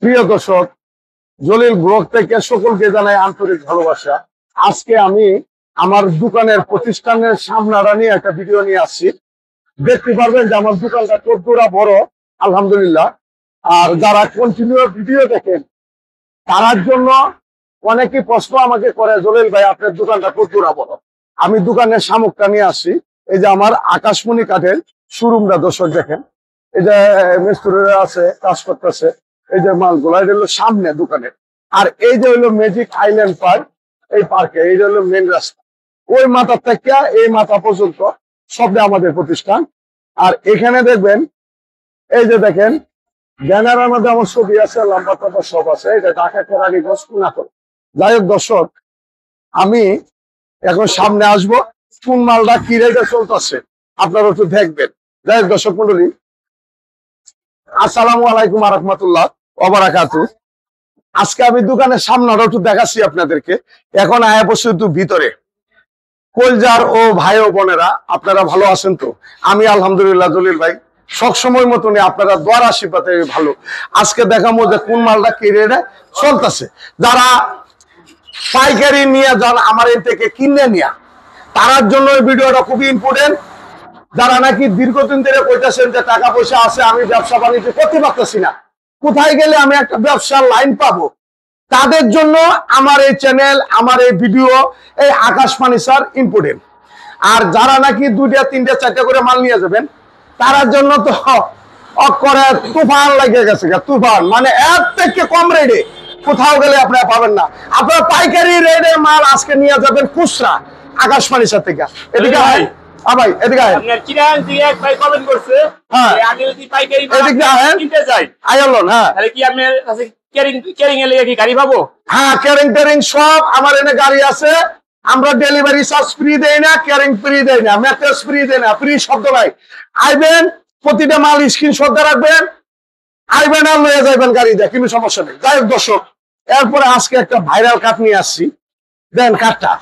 প্রিয় দর্শক, জলিল ব্লগ থেকে সকলকে জানাই আন্তরিক ভালোবাসা। আজকে আমি আমার দোকানের প্রতিষ্ঠানের সামনাটা নিয়ে একটা ভিডিও নিয়ে আসছি। দেখতে পারবেন যে আমার দোকানটা কতটা বড়, আলহামদুলিল্লাহ। আর যারা কন্টিনিউ ভিডিও দেখেন তার জন্য অনেকে প্রশ্ন আমাকে করে, জলিল ভাই আপনার দোকানটা কতটা বড়। আমি দোকানের সামগ্রীটা নিয়ে আসছি। এই যে আমার আকাশমণি কাঠের শোরুমটা দর্শক দেখেন, এই যে মিস্ত্রিরা আছে, কাজ করতেছে, এই যে মালগুলা, এটা হলো সামনে দোকানের। আর এই যে হলো ম্যাজিক আইল্যান্ড পার্ক, এই পার্কে এই যে হলো মেন রাস্তা, ওই মাথা থেকে এই মাথা পর্যন্ত সবটা আমাদের প্রতিষ্ঠান। আর এখানে দেখবেন, এই যে দেখেন ব্যানারের মধ্যে আমার ছবি আছে, লম্বা টম্বা সব আছে। এটা ঢাকা কেরানীগঞ্জ কুনাকল। যাই হোক দর্শক, আমি এখন সামনে আসবো, কোন মালটা কি রেটে চলতেছে আপনারা একটু দেখবেন। যাই হোক দর্শক মন্ডলী, আসসালামু আলাইকুম ওয়া রাহমাতুল্লাহ ওয়া বারাকাতুহু। আজকে আমি দোকানের সামনেটা একটু দেখাচ্ছি আপনাদেরকে। এখন আয়া বসে একটু ভিতরে। কলজার ও ভাই ও বোনেরা, আপনারা ভালো আছেন তো? আমি আলহামদুলিল্লাহ জলিল ভাই সবসময় মতনই আপনারা দোয়ার আশীর্বাদে ভালো। আজকে দেখাবো যে কোন মালটা কি রেটে চলতেছে। যারা পাইকারি নিয়ে যান আমার এর থেকে কিনে নিয়া, তার জন্য এই ভিডিওটা খুবই ইম্পর্টেন্ট। যারা নাকি দীর্ঘদিন ধরে কইতেছেন যে টাকা পয়সা আছে, আমি ব্যবসা বাণিজ্য করতে পারতেছি না, কোথায় গেলে আমি একটা ব্যবসার লাইন পাবো, তাদের জন্য আমার এই চ্যানেল, আমার এই ভিডিও, এই আকাশ ফার্নিচার ইম্পর্টেন্ট। আর যারা নাকি 2টা 3টা 4টা করে মাল নিয়ে যাবেন, তার জন্য তো করে তুফান লাগিয়ে গেছে। তুফান মানে এর থেকে কম রেটে কোথাও গেলে আপনারা পাবেন না। আপনারা পাইকারি রেটে মাল আজকে নিয়ে যাবেন খুচরা আকাশ ফার্নিচার থেকে। এদিকে ভাই, ভাই এদিকে আপনার কিরান দিয়ে এক ভাই কমেন্ট করছে, হ্যাঁ আগে যদি পাইকারি এদিকে কিনতে চাই আইলন, হ্যাঁ তাহলে কি আপনার কাছে ক্যারিং এর লাগি কি গাড়ি পাবো? হ্যাঁ, ক্যারিং টেরিং সব আমার এনে গাড়ি আছে। আমরা ডেলিভারি চার্জ ফ্রি দেই না, ক্যারিং ফ্রি দেই না, ম্যাট্রেস ফ্রি দেই না, ফ্রি শব্দ নাই। আইবেন, প্রতিটা মাল স্ক্রিনশট দিয়ে রাখবেন, আইবেন আর লয়ে যাইবেন গাড়ি দিয়ে, কোনো সমস্যা নেই। যাই হোক দর্শক, এরপরে আজকে একটা ভাইরাল কাঠ নিয়ে আসছি। দেন কাঠটা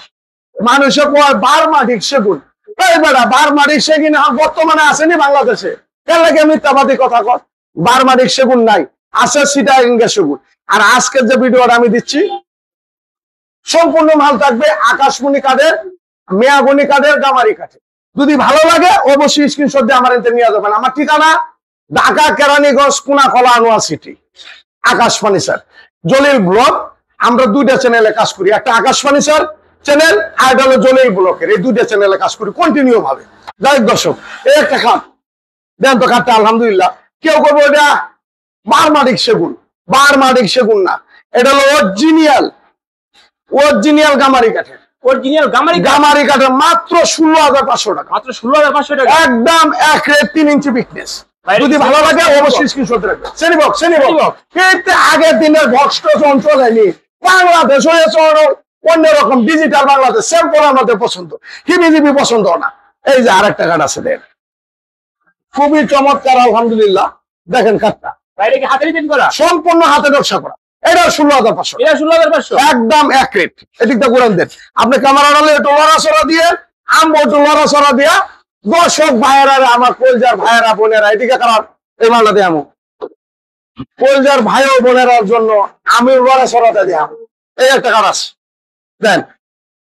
মানুষে কয় বারমাটিক সেগুন। এই বেটা, বারমাটিক সেগুন বর্তমানে আসেনি বাংলাদেশে, এর লাগে মিথ্যাবাদী কথা কর। বারমাটিক সেগুন নাই, আছে চিটাগাং সেগুন। আর আজকের যে ভিডিওটা আমি দিচ্ছি, সম্পূর্ণ মাল থাকবে আকাশমণি কাঠের, মেয়াগনি কাঠের, গামারি কাঠের। যদি ভালো লাগে অবশ্যই স্ক্রিনশট দিয়ে আমার এতে নিয়ে যাবেন। আমার ঠিকানা ঢাকা কেরানীগঞ্জ কুনাকলা আনোয়ার সিটি, আকাশ ফার্নিচার, জলিল ব্লগ। আমরা 2টা চ্যানেলে কাজ করি, একটা আকাশ ফার্নিচার চ্যানেল আর একটা হলো জলিল ব্লগের। এই 2টা চ্যানেলে কাজ করি কন্টিনিউ ভাবে। যাই হোক দর্শক, এই একটা খাট দেন তো, খাটটা আলহামদুলিল্লাহ। কেউ করবো এটা বারমাটিক সেগুন, বারমাটিক সেগুন না, এটা হলো অরিজিনাল গামারি কাঠের। অরিজিনাল গামারি কাঠের মাত্র 16,500 টাকা, মাত্র 16,500 টাকা, একদম এক রেট, 3 ইঞ্চি পিকনেস। যদি ভালো লাগে অবশ্যই স্ক্রিনশট রাখবেন। শ্রেণীবক্স কিন্তু আগের দিনের বক্স অঞ্চল হয়নি, বাংলাদেশ হয়েছে অন্যরকম ডিজিটাল বাংলাদেশ। স্যাম্পল আমাদের পছন্দ, হিবিজিবি পছন্দ না। এই যে আরেকটা কাঠ আছে, দেন খুবই চমৎকার আলহামদুলিল্লাহ। দেখেন কাঠটা বাইরে কি হাতে রিটেন করা, সম্পূর্ণ হাতে নকশা করা। এটা 16,500, এটা 16,500 একদম এক রেট। এদিকটা ঘুরান দেন, আপনি ক্যামেরা ডালে একটু লড়াচড়া দিয়ে, আমবো একটু লড়াচড়া দিয়া, দর্শক ভাইয়েরা, আমার কলজার ভাইয়েরা বোনেরা, এদিকে খারাপ এই মালটা দিয়ে আমো কলজার ভাই ও বোনেরার জন্য আমি লড়াচড়াটা দিয়ে আমো। এই একটা কাঠ আছে, দেন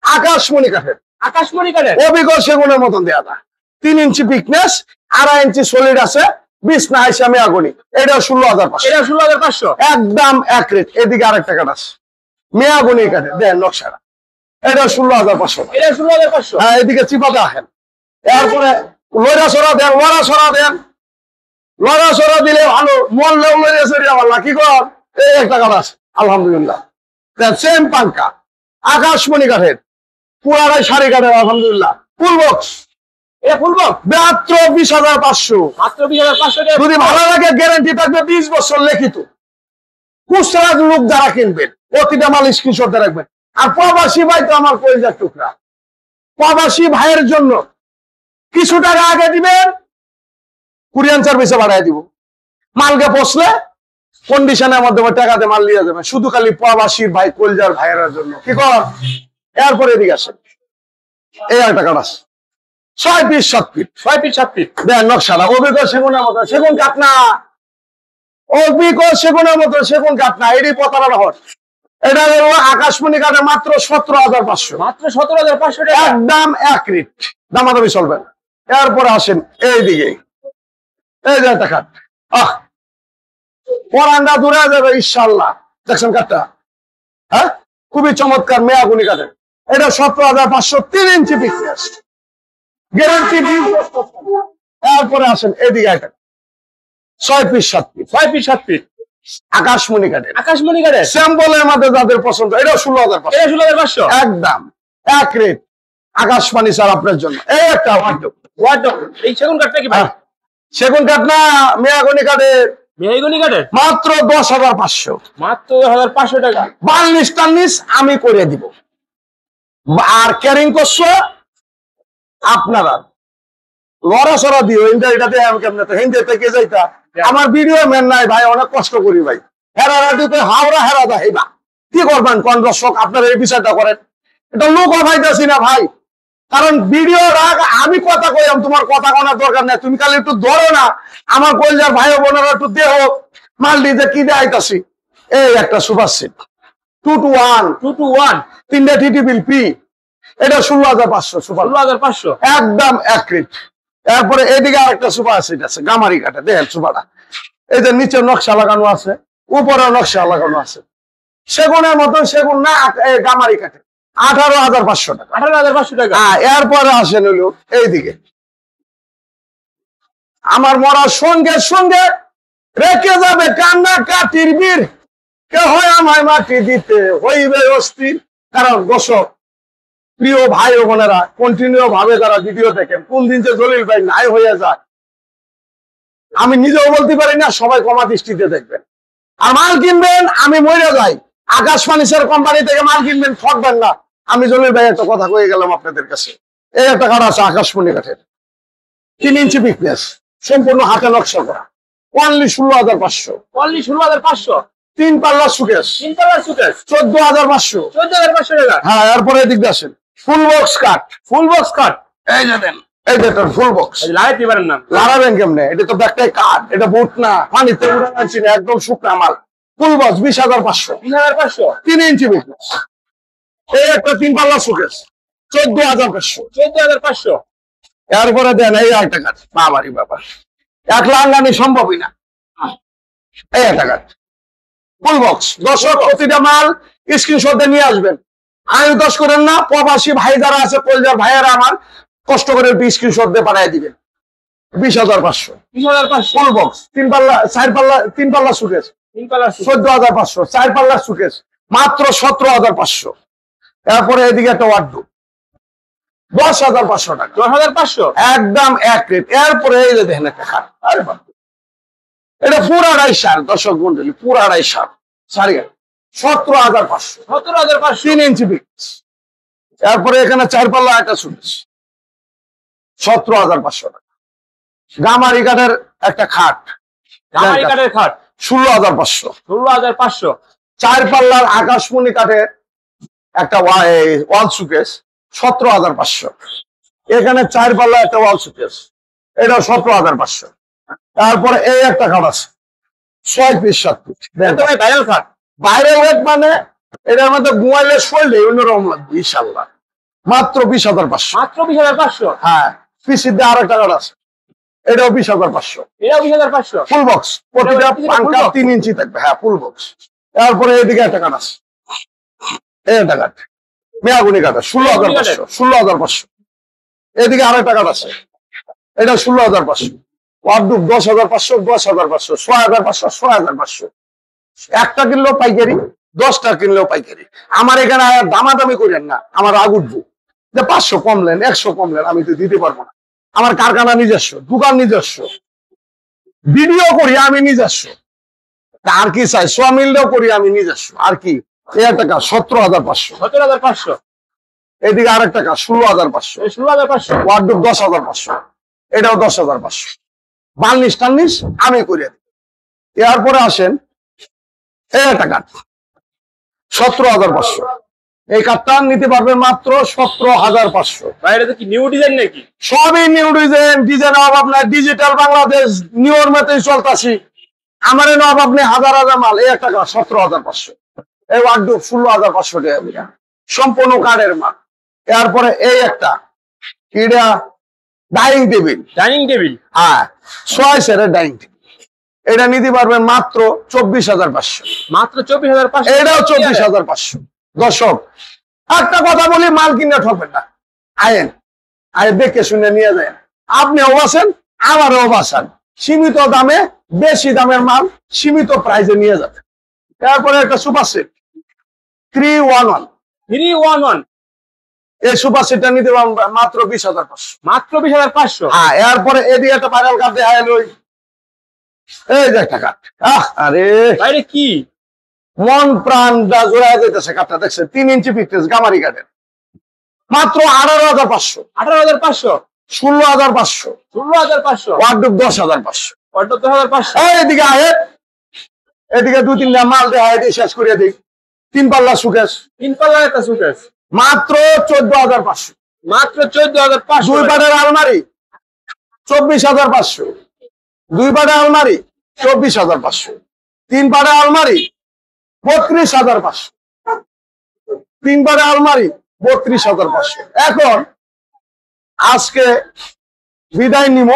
আকাশমণি কাঠের, আকাশমণি কাঠের অবিকল সেগুনের মতন দেয়া যায়। 3 ইঞ্চি পিকনেস, 2.5 ইঞ্চি সলিড আছে, 20 না আইসা মেয়াগনি। এটা 16,500, এটা 16,500 একদম এক রেট। এদিকে আরেকটা কাঠ আছে মেয়াগনি কাঠের, দেন নকশাটা, এটা 16,500, এটা 16,500। হ্যাঁ এদিকে চিপাতে আসেন। এরপরে লড়াচড়া দেন, লড়াচড়া দেন, লড়াচড়া দিলে ভালো, মরলেও লড়িয়েছে আল্লাহ কি কর। এই একটা কাঠ আছে আলহামদুলিল্লাহ, দেন সেম পাঙ্কা আকাশমণি কাঠের, পুরাটাই শাড়ি কাঠের আলহামদুলিল্লাহ। ফুল বক্স, এটা ফুল বক্স মাত্র 20,500, মাত্র 20,500 টাকা। যদি ভালো লাগে গ্যারান্টি থাকবে 20 বছর লিখিত। খুচরা লোক যারা কিনবেন প্রতিটা মাল স্ক্রিনশট দিয়ে রাখবেন। আর প্রবাসী ভাই তো আমার কলিজার টুকরা, প্রবাসী ভাইয়ের জন্য কিছু টাকা আগে দিবেন, কুরিয়ান সার্ভিসে বাড়াই দিব। মালকে পৌঁছলে কন্ডিশনের মাধ্যমে টাকা দিয়ে মাল নিয়ে যাবেন, শুধু খালি প্রবাসী ভাই কলিজার ভাইয়ের জন্য। কি কর, এরপরে এদিকে আসেন, এই একটা কাঠ আছে 6 ফিট 7 ফিট, 6 ফিট 7 ফিট, দেন নকশাটা অভিজ্ঞ সেগুনের মতো। সেগুন কাঠ না, অবিকল সেগুনের মতো সেগুন কাঠ না, এটি প্রতারণা হট। এটা হলো আকাশমণি কাঠে মাত্র 17,500, মাত্র 17,500 টাকা। একদম এক রেট, দামাদামি চলবে না। এরপরে আসেন এইদিকে, এই যে একটা কাঠ, পরান্ডা দূরে যাবে ইনশাল্লাহ। দেখছেন কাঠটা, হ্যাঁ, খুবই চমৎকার মেয়াগুনি কাঠের। এটা 17,500, 3 ইঞ্চি পিকনেস, গ্যারান্টি। এরপরে আসেন এইদিকে একটা 6 পিস 7 পিস, 6 পিস 7 পিস আকাশমণি কাঠের, আকাশমণি কাঠের। স্যাম্পলের মধ্যে যাদের পছন্দ, এটা 16,500, এটা 16,500 একদম এক রেট। আকাশ ফার্নিচার আপনার জন্য। এই একটা ওয়ার্ডরোব, ওয়ার্ডরোব। এই সেগুন কাঠটা কি ভাই? সেগুন কাঠ না, মেয়াগুনি কাঠের, মেহগনি কাঠের। মাত্র 10,500, মাত্র 10,500 টাকা। বার্নিশ টার্নিশ আমি করে দিব। আর ক্যারিং করছো আপনারা, লড়াচড়া দিও এটাতে। আমি কেমন হিন্দে থেকে যাইতা, আমার ভিডিও মেন নাই ভাই, অনেক কষ্ট করি ভাই। হেরারা দিতে হাওড়া হেরা দেবা, কি করবেন কোন দর্শক? আপনারা এই বিষয়টা করেন, এটা লোক ভাইতেছি না ভাই। কারণ ভিডিও রাগ, আমি কথা কইলাম, তোমার কথা কোনার দরকার নেই। তুমি খালি একটু ধরো না, আমার কইলার ভাই বোনেরা একটু দেহ মাল দিতে কি দেখাইতাছি। এই একটা সুপার সিট 2 to 1, 2 to 1, 3টা টিটি বিল পি, এটা 16,500 সুপার, 16,500 একদম এক রেট। এরপরে এদিকে আরেকটা সুপার সিট আছে গামারি কাঠে, দেখেন সুপারটা, এই যে নিচে নকশা লাগানো আছে, উপরে নকশা লাগানো আছে। সেগুনের মতন সেগুন না, গামারি কাঠে 18,500 টাকা, 18,500 টাকা। এরপরে আসেন হইল এইদিকে, আমার মরার সঙ্গে সঙ্গে রেখে যাবে কান্না কাটির বীর, কে হয় আমায় মাটি দিতে হইবে অস্থির। কারণ দর্শক প্রিয় ভাই ও বোনেরা, কন্টিনিউ ভাবে যারা ভিডিও দেখেন, কোন দিন যে জলিল ভাই নাই হয়ে যায় আমি নিজেও বলতে পারি না। সবাই কমা দৃষ্টিতে দেখবেন, আর মাল কিনবেন আমি মরে যাই। আকাশ ফার্নিচার কোম্পানি থেকে মাল কিনবেন, ঠকবেন না। আমি জলিল ভাই একটা কথা কয়ে গেলাম আপনাদের কাছে। এই একটা কাঠ আছে আকাশমণি কাঠের, 3 ইঞ্চি পিকনেস, সম্পূর্ণ হাতে নকশা করা, অনলি 16,500, অনলি 16,500। 3 পাল্লা সুকেশ, 3 তলার সুকেস 14,500। 14,500 টাকা। হ্যাঁ, এরপরে এদিক দিয়ে আসেন, ফুল বক্স কাঠ, ফুল বক্স কাট। এই যে দেন, এই যে ফুল বক্স। লাগাইতে পারেন না। লাগাবেন কেমনে? এটা তো ব্যাগটাই কাঠ, এটা বুট না, পানিতে উড়ে আনছি না, একদম শুকনা মাল। ফুল বক্স 20,500, 20,500, 3 ইঞ্চি পিকনেস। এই একটা 3 পাল্লা সুকেশ, 14,500। 14,500। এরপরে দেন এই একটা কাঠ, বাবারি বাবা, একলা আঙ্গানি সম্ভবই না। এই একটা কাঠ ফুল বক্স। দর্শক প্রতিটা মাল স্ক্রিনশটে নিয়ে আসবেন, আমি দশ করেন না। প্রবাসী ভাই যারা আছে, কলজার ভাইয়ারা আমার কষ্ট করে একটু স্ক্রিনশট দিয়ে পাঠিয়ে দিবেন। 20,500, 20,500। ফুল বক্স, 3 পাল্লা 4 পাল্লা 3 পাল্লা সুকেশ, 3 তলার সুকেস 14,500, 4 পাল্লা সুকেশ মাত্র 17,500। এরপরে এদিকে একটা ওয়ার্ডরোব 10,500 টাকা, 10,500। একদম এক রেট। এরপরে এই যে দেখেন একটা খাট, আরে বাপ, এটা পুরা 2.5 দর্শক মন্ডলী, পুরা 2.5 সারি, 17,500, 17,500। 3 ইঞ্চি পিকস। এরপরে এখানে 4 পাল্লা একটা সুকেশ, 17,500 টাকা। গামারি কাঠের একটা খাট, গামারি কাঠের খাট 16,500। 16,500। 4 পাল্লার আকাশমণি কাঠের একটা ওয়াল সুকেশ, 17,500। এখানে 4 পাল্লা একটা ওয়াল সুকেশ, এটা 17,500। তারপরে এই একটা খাট আছে 6 পিস 7 পিস, এটা ভাই ভাইরাল খাট। বাইরে ওয়েট মানে এটার মধ্যে ঘুমাইলে শরীরে অন্যরকম লাগবে ইনশাল্লাহ, মাত্র 20,500। মাত্র 20,500। হ্যাঁ, পিসির দিয়ে আরেকটা কাঠ আছে, এটাও 20,500। এটাও 20,500। ফুল বক্স, প্রতিটা এটা পাঙ্কা full box? 3 ইঞ্চি থাকবে। হ্যাঁ, ফুল বক্স। তারপরে এদিকে একটা কাঠ আছে, এই একটা কাঠ মেয়াগুনি কাঠ, 16,500, 16,500। এদিকে আরেকটা কাঠ আছে, এটা 16,500। ওয়ার্ডরোব 10,500, 10,500, 6,500, 6,500। একটা কিনলেও পাইকারি, 10টা কিনলেও পাইকারি। আমার এখানে আর দামাদামি করেন না, আমার রাগ উঠবো যে 500 কমলেন, 100 কমলেন, আমি তো দিতে পারবো না। আমার কারখানা নিজস্ব, দোকান নিজস্ব, ভিডিও করি আমি নিজস্ব, আর কি চাই, সমিলও করি আমি নিজস্ব। আর কি এই একটা কাজ 17,500। 17,500। এদিকে আরেকটা কাজ 16,500। 16,500। ওয়ার্ডরোব 10,500, এটাও 10,500। বার্নিশ টার্নিশ আমি করে দিই। এরপরে আসেন এই একটা কাঠ 17,500। এই কাঠটা নিতে পারবেন মাত্র 17,500। ভাই এটা কি নিউ ডিজাইন নাকি? সবই নিউ ডিজাইন, ডিজাইন অভাব নাই। ডিজিটাল বাংলাদেশ নিউর মতোই চলতাছি। আমার এনে আপনি হাজার হাজার মাল, এই একটা 17,500, এই ওয়ার্ডরোব 16,500 টাকা দিয়া, সম্পূর্ণ কাঠের মাল। এরপরে এই একটা এটা ডাইনিং টেবিল, ডাইনিং টেবিল, হ্যাঁ 6 সেটের ডাইনিং টেবিল, এটা নিতে পারবেন মাত্র 24,500। মাত্র 24,500। এটাও 24,500। দর্শক একটা কথা বলি, মাল কিনে ঠকবেন না, আয়েন আয় দেখে শুনে নিয়ে যায়। আপনিও বাসেন আমারও বাসান, সীমিত দামে বেশি দামের মাল সীমিত প্রাইজে নিয়ে যাবেন। তারপরে একটা সুপার সেট 311, 311, এই সুপার সেটটা নিতে পারবেন মাত্র 20,500। মাত্র 20,500। হ্যাঁ, এরপরে এদিকে একটা ভাইরাল কাঠ দেখায় লই, এই যে একটা কাঠ, আরে বাইরে কি মন প্রাণ জোড়া যেতেছে কাঠটা, দেখছে 3 ইঞ্চি পিকটেস গামারি কাঠের, মাত্র 18,500। 18,500, 16,500, 16,500, ওয়ার্ডরোব 10,500। অর্ডার 10,500। এদিকে আহে, এদিকে 2-3টা মাল দেখায় দিয়ে শেষ করে দিই। 3 পাল্লা সুকেশ 3 পাল্লার একটা সুটকেস, মাত্র 14,500। মাত্র 14,500। 2 পাটের আলমারি 24,500। 2 পাটের আলমারি 24,500। 3 পাটের আলমারি 32,500। 3 পাটের আলমারি 32,500। এখন আজকে বিদায় নিব,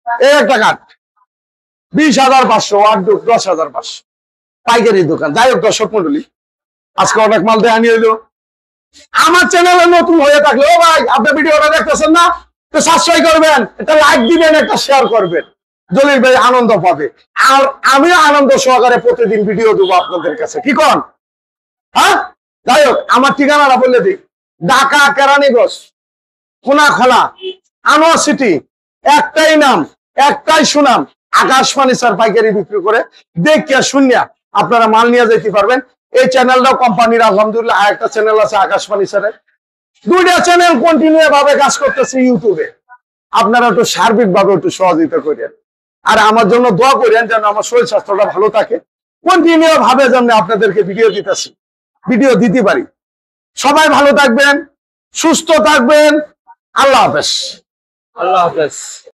এই একটা কাঠ 20,500, ওয়ার্ডরোব 10,500, পাইকারি দোকান। যাই হোক দর্শক মন্ডলী, আজকে অনেক মাল দেয়া নিয়ে এলো। আমার চ্যানেলে নতুন হয়ে থাকলে, ও ভাই আপনি ভিডিওটা দেখতেছেন না, তো সাবস্ক্রাইব করবেন, একটা লাইক দিবেন, একটা শেয়ার করবেন, জলিল ভাই আনন্দ পাবে, আর আমিও আনন্দ সহকারে প্রতিদিন ভিডিও দেবো আপনাদের কাছে। কি কন? হ্যাঁ, যাই হোক আমার ঠিকানাটা বলে দিই, ঢাকা কেরানীগঞ্জ কোনাখলা আনোয়ার সিটি, একটাই নাম একটাই সুনাম, আকাশ ফার্নিচার পাইকারি বিক্রি করে দেখিয়া শুনিয়া আপনারা মাল নিয়ে যেতে পারবেন। এই চ্যানেলটাও কোম্পানির আলহামদুলিল্লাহ, আর একটা চ্যানেল আছে আকাশ ফার্নিচারের, 2টা চ্যানেল কন্টিনিউ ভাবে কাজ করতেছে ইউটিউবে। আপনারা একটু সার্বিক ভাবে একটু সহযোগিতা করেন, আর আমার জন্য দোয়া করেন যেন আমার শরীর স্বাস্থ্যটা ভালো থাকে, কন্টিনিউ ভাবে যেন আপনাদেরকে ভিডিও দিতে পারি। সবাই ভালো থাকবেন, সুস্থ থাকবেন, আল্লাহ হাফেজ। আল্লাহ হাফেজ।